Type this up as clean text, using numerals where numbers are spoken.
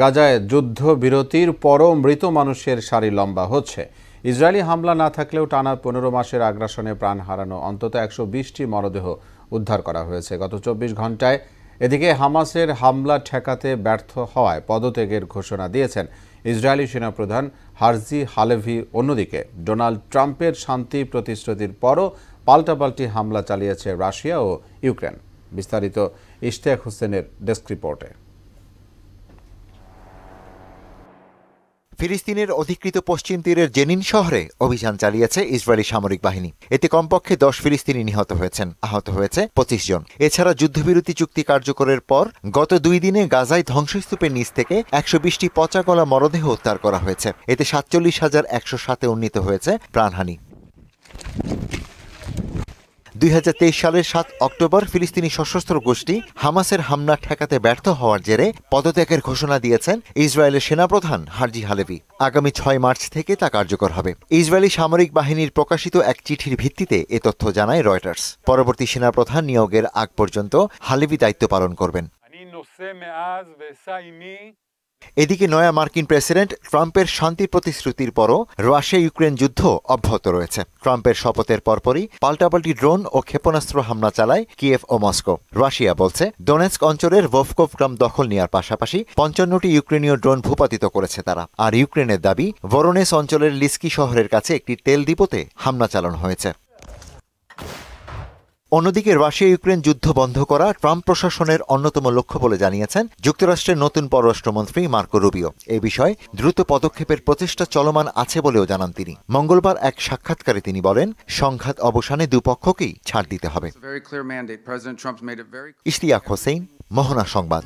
গাজায় যুদ্ধবিরতির পরও মৃত মানুষের সারি লম্বা হচ্ছে। ইসরায়েলি হামলা না থাকলেও টানা ১৫ মাসের আগ্রাসনে প্রাণ হারানো অন্তত ১২০টি মরদেহ উদ্ধার করা হয়েছে গত ২৪ ঘণ্টায়। এদিকে হামাসের হামলা ঠেকাতে ব্যর্থ হওয়ায় পদত্যাগের ঘোষণা দিয়েছেন ইসরায়েলি সেনাপ্রধান হার্জি হালেভি। অন্যদিকে ডোনাল্ড ট্রাম্পের শান্তি প্রতিশ্রুতির পরও পাল্টাপাল্টি হামলা চালিয়েছে রাশিয়া ও ইউক্রেন। বিস্তারিত ইশতিয়াক হোসেনের ডেস্ক রিপোর্টে। ফিলিস্তিনের অধিকৃত পশ্চিম তীরের জেনিন শহরে অভিযান চালিয়েছে ইসরায়েলি সামরিক বাহিনী। এতে কমপক্ষে ১০ ফিলিস্তিনি নিহত হয়েছেন, আহত হয়েছে ২৫ জন। এছাড়া যুদ্ধবিরতি চুক্তি কার্যকরের পর গত ২ দিনে গাজায় ধ্বংসস্তূপের নিচ থেকে ১২০টি পচা গলা মরদেহ উদ্ধার করা হয়েছে। এতে ৪৭,১০৭ উন্নীত হয়েছে প্রাণহানি। ২০২৩ সালের ৭ অক্টোবর ফিলিস্তিনি সশস্ত্র গোষ্ঠী হামাসের হামলা ঠেকাতে ব্যর্থ হওয়ার জেরে পদত্যাগের ঘোষণা দিয়েছেন ইসরায়েলের সেনাপ্রধান হার্জি হালেভি। আগামী ৬ মার্চ থেকে তা কার্যকর হবে। ইসরায়েলি সামরিক বাহিনীর প্রকাশিত এক চিঠির ভিত্তিতে এ তথ্য জানায় রয়টার্স। পরবর্তী সেনাপ্রধান নিয়োগের আগ পর্যন্ত হালেভি দায়িত্ব পালন করবেন। এদিকে নয়া মার্কিন প্রেসিডেন্ট ট্রাম্পের শান্তি প্রতিশ্রুতির পরও রাশিয়া ইউক্রেন যুদ্ধ অব্যাহত রয়েছে। ট্রাম্পের শপথের পরপরই পাল্টাপাল্টি ড্রোন ও ক্ষেপণাস্ত্র হামলা চালায় কিয়েভ ও মস্কো। রাশিয়া বলছে ডোনেৎস্ক অঞ্চলের ভোভকভ গ্রাম দখল নেওয়ার পাশাপাশি ৫৫টি ইউক্রেনীয় ড্রোন ভূপাতিত করেছে তারা। আর ইউক্রেনের দাবি ভরোনেস অঞ্চলের লিস্কি শহরের কাছে একটি তেল ডিপোতে হামলা চালানো হয়েছে। অন্যদিকে রাশিয়া ইউক্রেন যুদ্ধ বন্ধ করা ট্রাম্প প্রশাসনের অন্যতম লক্ষ্য বলে জানিয়েছেন যুক্তরাষ্ট্রের নতুন পররাষ্ট্রমন্ত্রী মার্কো রুবিও। এ বিষয়ে দ্রুত পদক্ষেপের প্রচেষ্টা চলমান আছে বলেও জানান তিনি। মঙ্গলবার এক সাক্ষাৎকারে তিনি বলেন, সংঘাত অবসানে দুপক্ষকেই ছাড় দিতে হবে। ইশতিয়াক হোসেন, মোহনা সংবাদ।